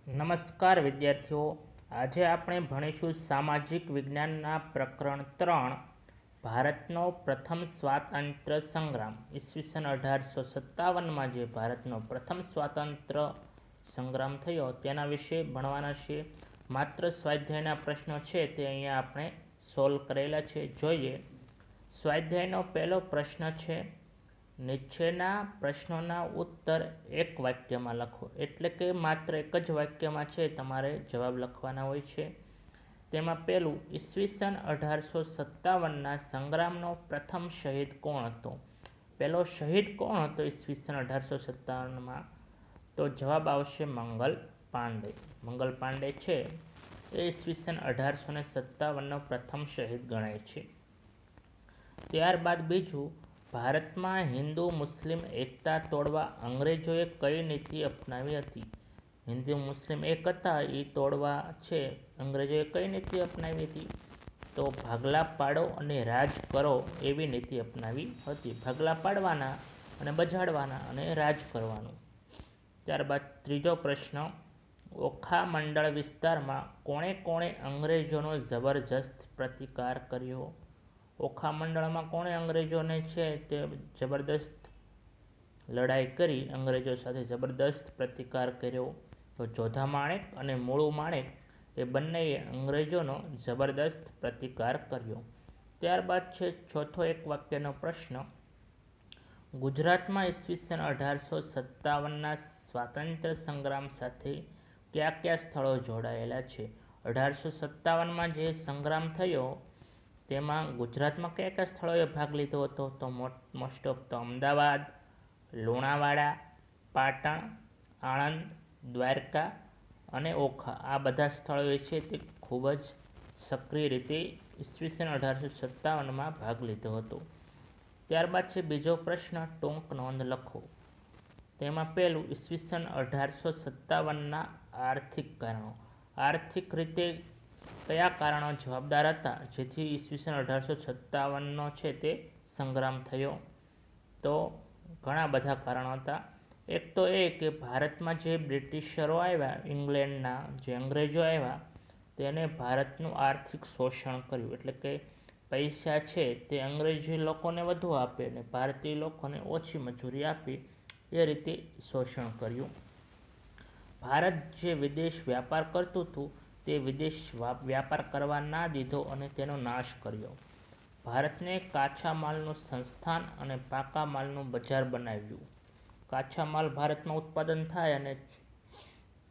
નમસ્કાર વિદ્યાર્થીઓ, આજે આપણે ભણીશું સામાજિક વિજ્ઞાનના પ્રકરણ 3 ભારતનો પ્રથમ સ્વાતંત્ર્ય સંગ્રામ ઈસવીસન 1857માં જે ભારતનો પ્રથમ સ્વાતંત્ર્ય સંગ્રામ થયો તેના વિશે ભણવાના છે. માત્ર સ્વાધ્યાયના પ્રશ્નો છે તે અહીંયા આપણે સોલ્વ કરેલા છે. જોઈએ. સ્વાધ્યાયનો પહેલો પ્રશ્ન છે, નીચેના પ્રશ્નોના ઉત્તર એક વાક્યમાં લખો. એટલે કે માત્ર એક જ વાક્યમાં છે તમારે જવાબ લખવાના હોય છે. તેમાં પહેલું, ઈસવીસન 1857ના સંગ્રામનો પ્રથમ શહીદ કોણ હતો? પહેલો શહીદ કોણ હતો ઈસવીસન 1857માં? તો જવાબ આવશે મંગલ પાંડે. મંગલ પાંડે છે એ ઈસવીસન 1857નો પ્રથમ શહીદ ગણાય છે. ત્યારબાદ બીજું, ભારતમાં હિન્દુ મુસ્લિમ એકતા તોડવા અંગ્રેજોએ કઈ નીતિ અપનાવી હતી? હિન્દુ મુસ્લિમ એક હતા એ તોડવા છે અંગ્રેજોએ કઈ નીતિ અપનાવી હતી? તો ભાગલા પાડો અને રાજ કરો એવી નીતિ અપનાવી હતી. ભાગલા પાડવાના અને બજાડવાના અને રાજ કરવાનું. ત્યારબાદ ત્રીજો પ્રશ્ન, ઓખા મંડળ વિસ્તારમાં કોણે કોણે અંગ્રેજોનો જબરજસ્ત પ્રતિકાર કર્યો? ઓખા મંડળમાં કોણે અંગ્રેજોને છે તે જબરદસ્ત લડાઈ કરી, અંગ્રેજો સાથે જબરદસ્ત પ્રતિકાર કર્યો? તો જોધા માણેક અને મૂળુ માણેક એ બંનેએ અંગ્રેજોનો જબરદસ્ત પ્રતિકાર કર્યો. ત્યારબાદ છે ચોથો એક વાક્યનો પ્રશ્ન, ગુજરાતમાં ઈસવીસન 1857ના સ્વાતંત્ર્ય સંગ્રામ સાથે કયા કયા સ્થળો જોડાયેલા છે? 1857માં જે સંગ્રામ થયો તેમાં ગુજરાતમાં કયા કયા સ્થળોએ ભાગ લીધો હતો? તો મોસ્ટ ઓફ તો અમદાવાદ, લુણાવાડા, પાટણ, આણંદ, દ્વારકા અને ઓખા, આ બધા સ્થળોએ છે તે ખૂબ જ સક્રિય રીતે ઈસવીસન 1857માં ભાગ લીધો હતો. ત્યારબાદ છે બીજો પ્રશ્ન, ટૂંક નોંધ લખો. તેમાં પહેલું, ઈસવીસન 1857ના આર્થિક કારણો. આર્થિક રીતે કયા કારણો જવાબદાર હતા જેથી ઈસવીસન 1857નો છે તે સંગ્રામ થયો? તો ઘણા બધા કારણો હતા. એક તો એ કે ભારતમાં જે બ્રિટિશરો આવ્યા, ઇંગ્લેન્ડના જે અંગ્રેજો આવ્યા, તેને ભારતનું આર્થિક શોષણ કર્યું. એટલે કે પૈસા છે તે અંગ્રેજી લોકોને વધુ આપે અને ભારતીય લોકોને ઓછી મજૂરી આપી, એ રીતે શોષણ કર્યું. ભારત જે વિદેશ વ્યાપાર કરતું હતું તે વિદેશ વ્યાપાર કરવા ના દીધો અને તેનો નાશ કર્યો. ભારતને કાચા માલનું સંસ્થાન અને પાકા માલનું બજાર બનાવ્યું. કાચા માલ ભારતમાં ઉત્પાદન થાય અને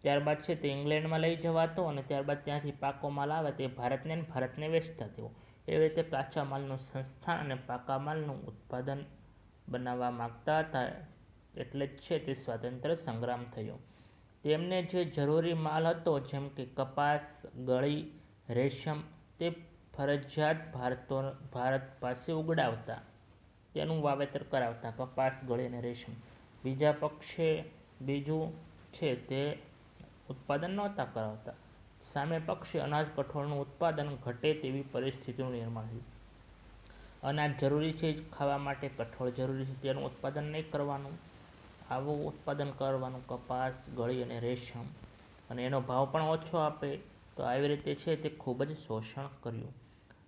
ત્યારબાદ છે તે ઇંગ્લેન્ડમાં લઈ જવાતો અને ત્યારબાદ ત્યાંથી પાકો માલ આવે તે ભારતને વેચતા તેઓ. એવી રીતે કાચા માલનું સંસ્થાન અને પાકા માલનું ઉત્પાદન બનાવવા માગતા હતા. એટલે જ છે તે સ્વાતંત્ર્ય સંગ્રામ થયો. તેમને જે જરૂરી માલ હતો જેમ કે કપાસ, ગળી, રેશમ, તે ફરજિયાત ભારત પાસે ઉગડાવતા, તેનું વાવેતર કરાવતા, કપાસ, ગળી અને રેશમ. બીજા પક્ષે બીજું છે તે ઉત્પાદન નહોતા કરાવતા. સામે પક્ષે અનાજ કઠોળનું ઉત્પાદન ઘટે તેવી પરિસ્થિતિનું નિર્માણ થયું. અનાજ જરૂરી છે ખાવા માટે, કઠોળ જરૂરી છે તેનું ઉત્પાદન નહીં કરવાનું, આવું ઉત્પાદન કરવાનું, કપાસ, ગળી અને રેશમ, અને એનો ભાવ પણ ઓછો આપે. તો આવી રીતે છે તે ખૂબ જ શોષણ કર્યું.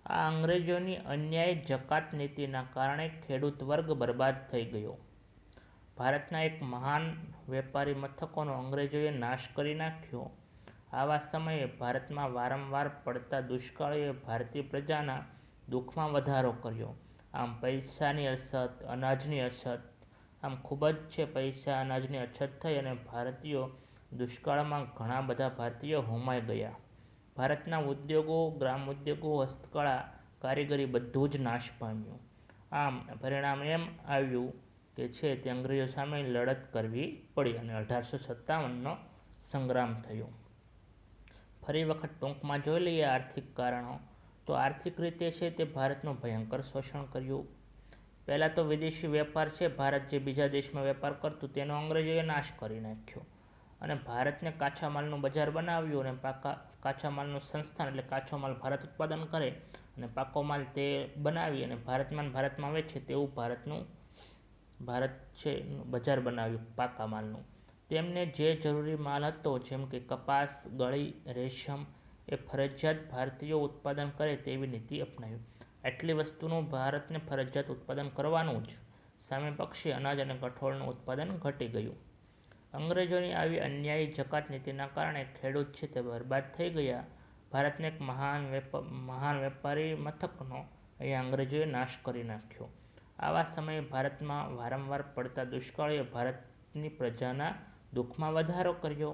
આ અંગ્રેજોની અન્યાયી જકાત નીતિના કારણે ખેડૂત વર્ગ બરબાદ થઈ ગયો. ભારતના એક મહાન વેપારી મથકોનો અંગ્રેજોએ નાશ કરી નાખ્યો. આવા સમયે ભારતમાં વારંવાર પડતા દુષ્કાળોએ ભારતીય પ્રજાના દુઃખમાં વધારો કર્યો. આમ પૈસાની અછત, અનાજની અછત, આમ ખૂબ જ છે પૈસા અનાજની અછત થઈ અને ભારતીયો દુષ્કાળમાં ઘણા બધા ભારતીયો હોમાઈ ગયા. ભારતના ઉદ્યોગો, ગ્રામ ઉદ્યોગો, હસ્તકળા, કારીગરી બધું જ નાશ પામ્યું. આમ પરિણામ એમ આવ્યું કે છે તે અંગ્રેજો સામે લડત કરવી પડી અને 1857નો સંગ્રામ થયો. ફરી વખત ટૂંકમાં જોઈ લઈએ આર્થિક કારણો. તો આર્થિક રીતે છે તે ભારતનું ભયંકર શોષણ કર્યું. પહેલાં તો વિદેશી વેપાર છે, ભારત જે બીજા દેશમાં વેપાર કરતું તેનો અંગ્રેજોએ નાશ કરી નાખ્યો અને ભારતને કાચા માલનું બજાર બનાવ્યું અને કાચા માલનું સંસ્થાન, એટલે કાચો માલ ભારત ઉત્પાદન કરે અને પાકો માલ તે બનાવી અને ભારતમાં વેચે તેવું ભારત છે બજાર બનાવ્યું પાકા માલનું. તેમને જે જરૂરી માલ હતો જેમ કે કપાસ, ગળી, રેશમ એ ફરજિયાત ભારતીયો ઉત્પાદન કરે તેવી નીતિ અપનાવી. આટલી વસ્તુનું ભારતને ફરજિયાત ઉત્પાદન કરવાનું જ. સામે પક્ષે અનાજ અને કઠોળનું ઉત્પાદન ઘટી ગયું. અંગ્રેજોની આવી અન્યાયી જકાત નીતિના કારણે ખેડૂત છે તે બરબાદ થઈ ગયા. ભારતને એક મહાન વેપારી મથકનો અહીંયા અંગ્રેજોએ નાશ કરી નાખ્યો. આવા સમયે ભારતમાં વારંવાર પડતા દુષ્કાળોએ ભારતની પ્રજાના દુઃખમાં વધારો કર્યો.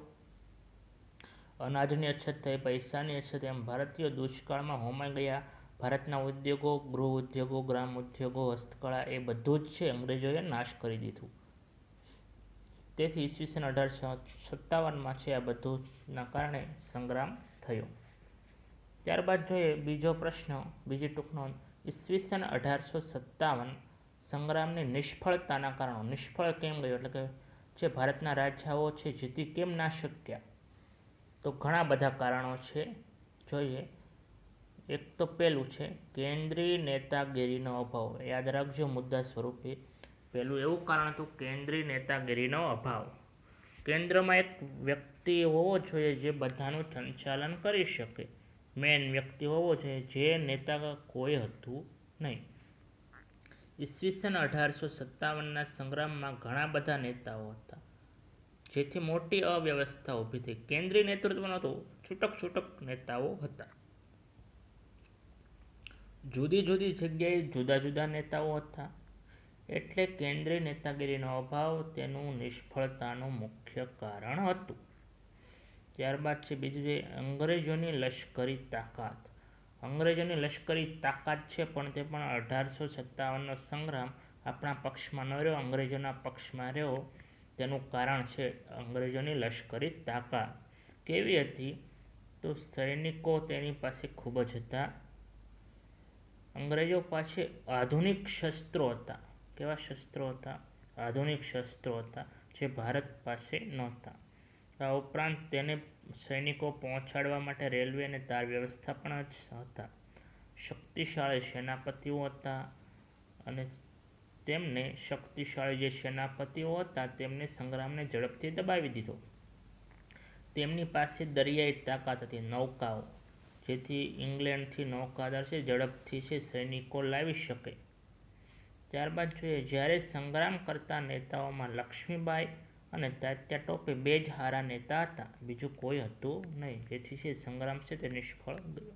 અનાજની અછત થઈ, પૈસાની અછત, એમ ભારતીયો દુષ્કાળમાં હોમાઈ ગયા. ભારતના ઉદ્યોગો, ગૃહ ઉદ્યોગો, ગ્રામ ઉદ્યોગો, હસ્તકળા એ બધું જ છે અંગ્રેજોએ નાશ કરી દીધું. તેથી ઈસવીસન 1857માં છે આ બધુંના કારણે સંગ્રામ થયો. ત્યારબાદ જોઈએ બીજો પ્રશ્ન, બીજી ટૂંક નોંધ. ઈસવીસન 1857 સંગ્રામની નિષ્ફળતાના કારણો. નિષ્ફળ કેમ ગયો એટલે કે જે ભારતના રાજાઓ છે જીતી કેમ ના શક્યા? તો ઘણા બધા કારણો છે, જોઈએ. એક તો પહેલું છે કેન્દ્રીય નેતાગીરીનો અભાવ. યાદ રાખજો મુદ્દા સ્વરૂપે. પહેલું એવું કારણ હતું કેન્દ્રીય નેતાગીરીનો અભાવ. કેન્દ્રમાં એક વ્યક્તિ હોવો જોઈએ જે બધાનું સંચાલન કરી શકે. મેન વ્યક્તિ હોવો જોઈએ, જે નેતા કોઈ હતું નહીં. ઈસવીસન 1857ના સંગ્રામમાં ઘણા બધા નેતાઓ હતા, જેથી મોટી અવ્યવસ્થા ઊભી થઈ. કેન્દ્રીય નેતૃત્વ નહોતું, છૂટક નેતાઓ હતા. જુદી જુદી જગ્યાએ જુદા જુદા નેતાઓ હતા. એટલે કેન્દ્રીય નેતાગીરીનો અભાવ તેનું નિષ્ફળતાનું મુખ્ય કારણ હતું. ત્યારબાદ છે બીજું છે અંગ્રેજોની લશ્કરી તાકાત. અંગ્રેજોની લશ્કરી તાકાત છે પણ તે પણ 1857નો સંગ્રામ આપણા પક્ષમાં ન રહ્યો, અંગ્રેજોના પક્ષમાં રહ્યો. તેનું કારણ છે અંગ્રેજોની લશ્કરી તાકાત. કેવી હતી? તો સૈનિકો તેની પાસે ખૂબ જ હતા. અંગ્રેજો પાસે આધુનિક શસ્ત્રો હતા. કેવા શસ્ત્રો હતા? આધુનિક શસ્ત્રો હતા, જે ભારત પાસે નહોતા. આ ઉપરાંત તેને સૈનિકો પહોંચાડવા માટે રેલવે અને તાર વ્યવસ્થા પણ જ હતા. શક્તિશાળી સેનાપતિઓ હતા અને તેમને શક્તિશાળી જે સેનાપતિઓ હતા તેમને સંગ્રામને ઝડપથી દબાવી દીધો. તેમની પાસે દરિયાઈ તાકાત હતી, નૌકાઓ, જેથી ઇંગ્લેન્ડથી નૌકાદળ છે ઝડપથી છે સૈનિકો લાવી શકે. ત્યારબાદ જોઈએ જ્યારે સંગ્રામ કરતા નેતાઓમાં લક્ષ્મીબાઈ અને તાત્યા ટોપે બે જ હારા નેતા હતા, બીજું કોઈ હતું નહીં, જેથી છે સંગ્રામ છે તે નિષ્ફળ ગયો.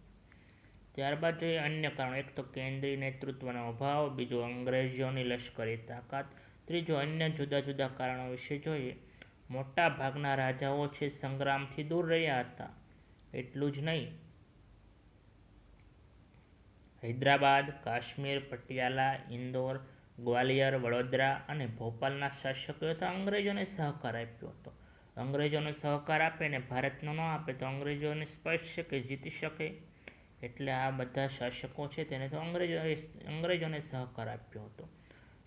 ત્યારબાદ જોઈએ અન્ય કારણો. એક તો કેન્દ્રીય નેતૃત્વનો અભાવ, બીજું અંગ્રેજોની લશ્કરી તાકાત, ત્રીજું અન્ય જુદા જુદા કારણો વિશે જોઈએ. મોટા ભાગના રાજાઓ છે સંગ્રામથી દૂર રહ્યા હતા. એટલું જ નહીં, હૈદરાબાદ, કાશ્મીર, પટિયાલા, ઇન્દોર, ગ્વાલિયર, વડોદરા અને ભોપાલના શાસકોએ તો અંગ્રેજોને સહકાર આપ્યો હતો. અંગ્રેજોને સહકાર આપે ને ભારતનો ન આપે તો અંગ્રેજોને સ્પષ્ટ છે કે જીતી શકે. એટલે આ બધા શાસકો છે તેને તો અંગ્રેજોને સહકાર આપ્યો હતો.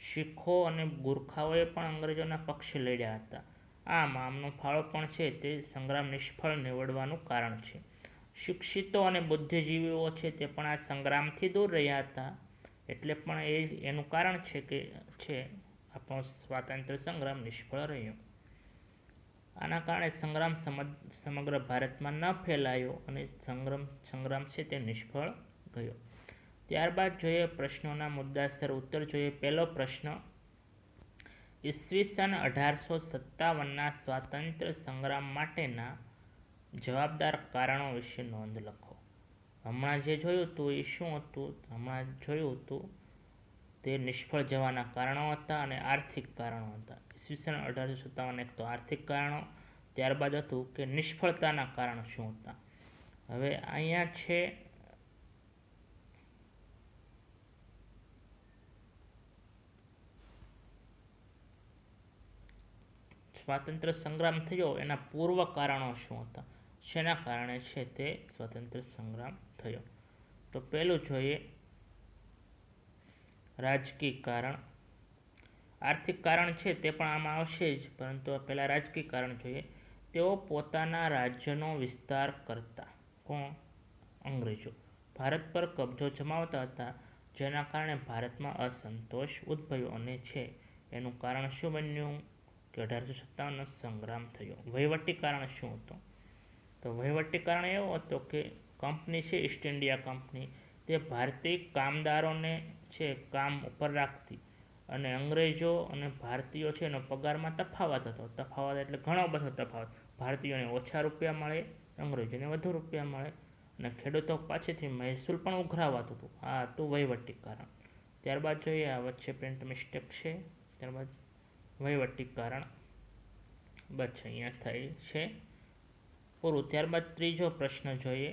શીખો અને ગુરખાઓએ પણ અંગ્રેજોના પક્ષે લડ્યા હતા. આમ આમનો ફાળો પણ છે તે સંગ્રામ નિષ્ફળ નીવડવાનું કારણ છે. શિક્ષિતો અને બુદ્ધિજીવીઓ છે તે પણ આ સંગ્રામથી દૂર રહ્યા હતા. એટલે પણ એનું કારણ છે કે આપણો સ્વાતંત્ર્ય સંગ્રામ નિષ્ફળ રહ્યો. આના કારણે સંગ્રામ સમગ્ર ભારતમાં ન ફેલાયો અને સંગ્રામ છે તે નિષ્ફળ ગયો. ત્યારબાદ જોઈએ પ્રશ્નોના મુદ્દાસર ઉત્તર જોઈએ. પહેલો પ્રશ્ન, ઈસવીસન 1857ના સ્વાતંત્ર્ય સંગ્રામ માટેના જવાબદાર કારણો વિશે નોંધ લખો. હમણાં જે જોયું હતું એ શું હતું? હમણાં જોયું હતું તે નિષ્ફળ જવાના કારણો હતા અને આર્થિક કારણો હતા. ઈસવીસન 1857 એક તો આર્થિક કારણો, ત્યારબાદ હતું કે નિષ્ફળતાના કારણો શું હતા. હવે અહીંયા છે સ્વાતંત્ર્ય સંગ્રામ થયો એના પૂર્વ કારણો શું હતા, શેના કારણે છે તે સ્વાતંત્ર્ય સંગ્રામ થયો. તો પહેલું જોઈએ રાજકીય કારણ. આર્થિક કારણ છે તે પણ આમાં આવશે જ, પરંતુ પહેલાં રાજકીય કારણ જોઈએ. તેઓ પોતાના રાજ્યનો વિસ્તાર કરતા. કોણ? અંગ્રેજો ભારત પર કબજો જમાવતા હતા, જેના કારણે ભારતમાં અસંતોષ ઉદ્ભવ્યો અને છે એનું કારણ શું બન્યું કે 1857નો સંગ્રામ થયો. વહીવટી કારણ શું હતું? તો વહીવટી કારણ એવો હતો કે કંપની છે ઈસ્ટ ઇન્ડિયા કંપની, તે ભારતીય કામદારોને છે કામ ઉપર રાખતી, અને અંગ્રેજો અને ભારતીયો છે એનો પગારમાં તફાવત હતો. તફાવત એટલે ઘણો બધો તફાવત. ભારતીયોને ઓછા રૂપિયા મળે, અંગ્રેજોને વધુ રૂપિયા મળે, અને ખેડૂતો પાસેથી મહેસૂલ પણ ઉઘરાવાતું હતું. આ હતું વહીવટી કારણ. ત્યારબાદ જોઈએ, આ વચ્ચે પ્રિન્ટ મિસ્ટેક છે. ત્યારબાદ વહીવટી કારણ બસ અહીંયા થાય છે પૂરું. ત્યારબાદ ત્રીજો પ્રશ્ન જોઈએ.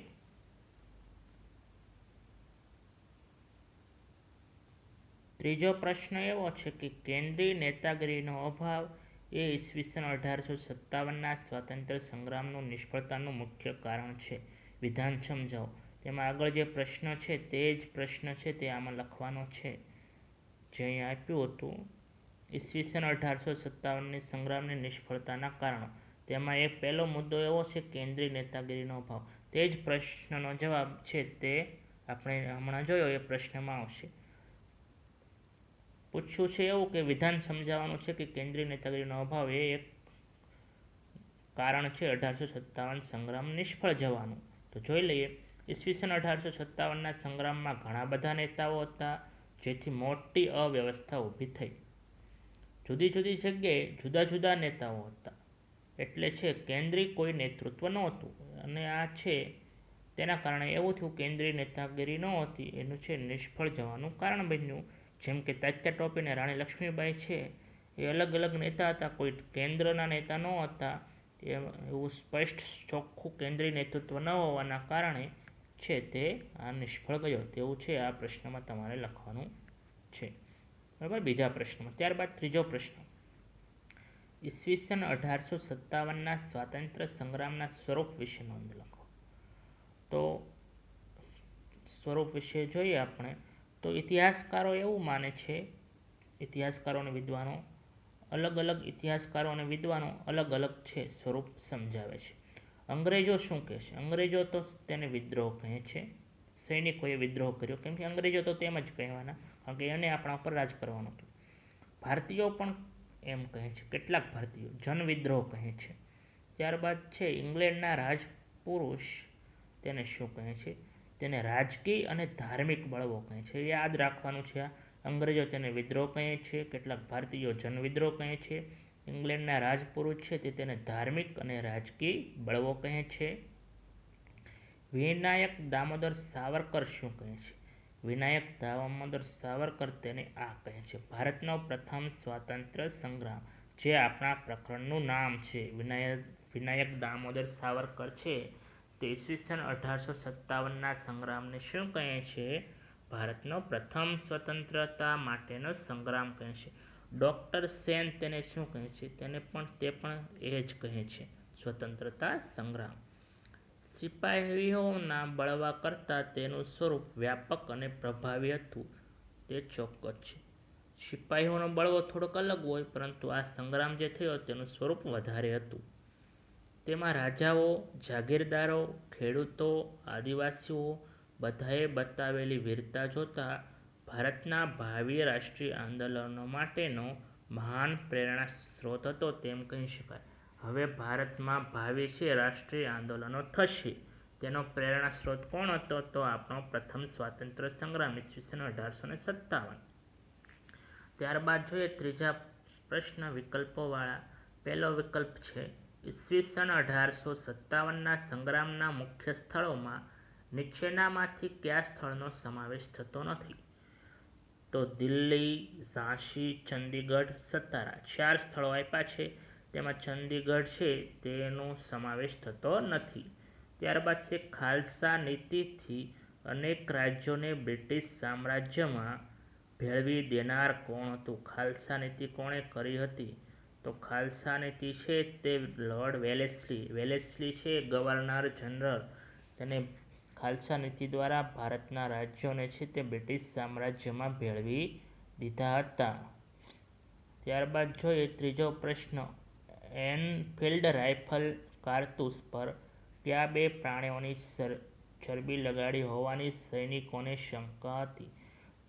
ત્રીજો પ્રશ્ન એવો છે કે કેન્દ્રીય નેતાગીરીનો અભાવ એ ઈસવીસન 1857ના સ્વાતંત્ર્ય સંગ્રામનું નિષ્ફળતાનું મુખ્ય કારણ છે. વિધાન સમજાવો. તેમાં આગળ જે પ્રશ્ન છે તે જ પ્રશ્ન છે તે આમાં લખવાનો છે, જે અહીંયા આપ્યું હતું. ઈસવીસન 1857ની સંગ્રામની નિષ્ફળતાના કારણો. તેમાં એક પહેલો મુદ્દો એવો છે કેન્દ્રીય નેતાગીરીનો અભાવ. તે જ પ્રશ્નનો જવાબ છે તે આપણે હમણાં જોયો એ પ્રશ્નમાં આવશે. પૂછ્યું છે એવું કે વિધાન સમજાવવાનું છે કે કેન્દ્રીય નેતાગીરીનો અભાવ એ એક કારણ છે 1857 સંગ્રામ નિષ્ફળ જવાનું. તો જોઈ લઈએ. ઈસવીસન 1857ના સંગ્રામમાં ઘણા બધા નેતાઓ હતા, જેથી મોટી અવ્યવસ્થા ઊભી થઈ. જુદી જુદી જગ્યાએ જુદા જુદા નેતાઓ હતા, એટલે છે કેન્દ્રીય કોઈ નેતૃત્વ નહોતું, અને આ છે તેના કારણે એવું થયું કેન્દ્રીય નેતાગીરી નહોતી, એનું છે નિષ્ફળ જવાનું કારણ બન્યું. જેમ કે તાત્યા ટોપે અને રાણી લક્ષ્મીબાઈ છે એ અલગ અલગ નેતા હતા, કોઈ કેન્દ્રના નેતા ન હતા. એવું સ્પષ્ટ ચોખ્ખું કેન્દ્રીય નેતૃત્વ ન હોવાના કારણે છે તે આ નિષ્ફળ ગયો તેવું છે આ પ્રશ્નમાં તમારે લખવાનું છે. બરાબર. બીજા પ્રશ્નમાં. ત્યારબાદ ત્રીજો પ્રશ્ન. ઈસવીસન 1857ના સ્વાતંત્ર્ય સંગ્રામના સ્વરૂપ વિશે નોંધ લખો. તો સ્વરૂપ વિશે જોઈએ આપણે, તો ઇતિહાસકારો એવું માને છે, ઇતિહાસકારો અને વિદ્વાનો અલગ અલગ ઇતિહાસકારો અને વિદ્વાનો અલગ અલગ છે સ્વરૂપ સમજાવે છે. અંગ્રેજો શું કહે છે? અંગ્રેજો તો તેને વિદ્રોહ કહે છે. સૈનિકોએ વિદ્રોહ કર્યો, કેમ કે અંગ્રેજો તો તેમ જ કહેવાના, કારણ કે એને આપણા ઉપર રાજ કરવાનું હતું. ભારતીયો પણ એમ કહે છે, કેટલાક ભારતીયો જનવિદ્રોહ કહે છે. ત્યારબાદ છે ઇંગ્લેન્ડના રાજપુરુષ, તેને શું કહે છે? તેને રાજકીય અને ધાર્મિક બળવો કહે છે. યાદ રાખવાનું છે આ. અંગ્રેજો તેને વિદ્રોહ કહે છે, કેટલાક ભારતીયો જનવિદ્રોહ કહે છે. ઇંગ્લેન્ડના રાજપુરુષ છે તે તેને ધાર્મિક અને રાજકીય બળવો કહે છે. વિનાયક દામોદર સાવરકર શું કહે છે? વિનાયક દામોદર સાવરકર તેને આ કહે છે. ભારતનો પ્રથમ સ્વાતંત્ર્ય સંગ્રામ, જે આપણા પ્રકરણનું નામ છે, વિનાયક દામોદર સાવરકર છે તે ઈસવીસન 1857ના સંગ્રામને શું કહે છે? ભારતનો પ્રથમ સ્વતંત્રતા માટેનો સંગ્રામ કહે છે. ડૉક્ટર સેન તેને શું કહે છે? તે પણ એ જ કહે છે, સ્વતંત્રતા સંગ્રામ. સિપાહીઓના બળવા કરતાં તેનું સ્વરૂપ વ્યાપક અને પ્રભાવી હતું તે ચોક્કસ છે. સિપાહીઓનો બળવો થોડોક અલગ હોય, પરંતુ આ સંગ્રામ જે થયો તેનું સ્વરૂપ વધારે હતું. તેમાં રાજાઓ, જાગીરદારો, ખેડૂતો, આદિવાસીઓ બધાએ બતાવેલી વીરતા જોતા ભારતના ભાવિ રાષ્ટ્રીય આંદોલનો માટેનો મહાન પ્રેરણા સ્ત્રોત હતો તેમ કહી શકાય. હવે ભારતમાં ભાવિ છે રાષ્ટ્રીય આંદોલનો થશે, તેનો પ્રેરણા સ્ત્રોત કોણ હતો? તો આપણો પ્રથમ સ્વાતંત્ર્ય સંગ્રામ ઈસવીસન 1857. ત્યારબાદ જોઈએ ત્રીજા પ્રશ્ન વિકલ્પોવાળા. પહેલો વિકલ્પ છે ઈસવીસન 1857ના સંગ્રામના મુખ્ય સ્થળોમાં નીચેનામાંથી કયા સ્થળનો સમાવેશ થતો નથી? તો દિલ્હી, ઝાંસી, ચંદીગઢ, સતારા. 4 સ્થળો આપ્યા છે, તેમાં ચંદીગઢ છે તેનો સમાવેશ થતો નથી. ત્યારબાદ છે ખાલસા નીતિથી અનેક રાજ્યોને બ્રિટિશ સામ્રાજ્યમાં ભેળવી દેનાર કોણ હતું? ખાલસા નીતિ કોણે કરી હતી? તો ખાલસા નીતિ છે તે લોર્ડ વેલેસ્લી. વેલેસ્લી છે ગવર્નર જનરલ, તેને ખાલસા નીતિ દ્વારા ભારતના રાજ્યોને છે તે બ્રિટિશ સામ્રાજ્યમાં ભેળવી દીધા હતા. ત્યારબાદ જોઈએ ત્રીજો પ્રશ્ન. એનફિલ્ડ રાઇફલ કારતૂસ પર કયા બે પ્રાણીઓની ચરબી લગાડી હોવાની સૈનિકોને શંકા હતી?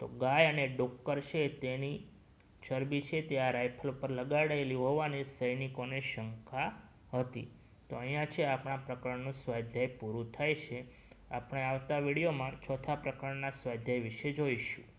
તો ગાય અને ડુક્કર છે તેની ચરબી છે તે આ રાઇફલ પર લગાડેલી હોવાની સૈનિકોને શંકા હતી. તો અહીંયા છે આપણા પ્રકરણનું સ્વાધ્યાય પૂરું થાય છે. આપણે આવતા વિડીયોમાં ચોથા પ્રકરણના સ્વાધ્યાય વિશે જોઈશું.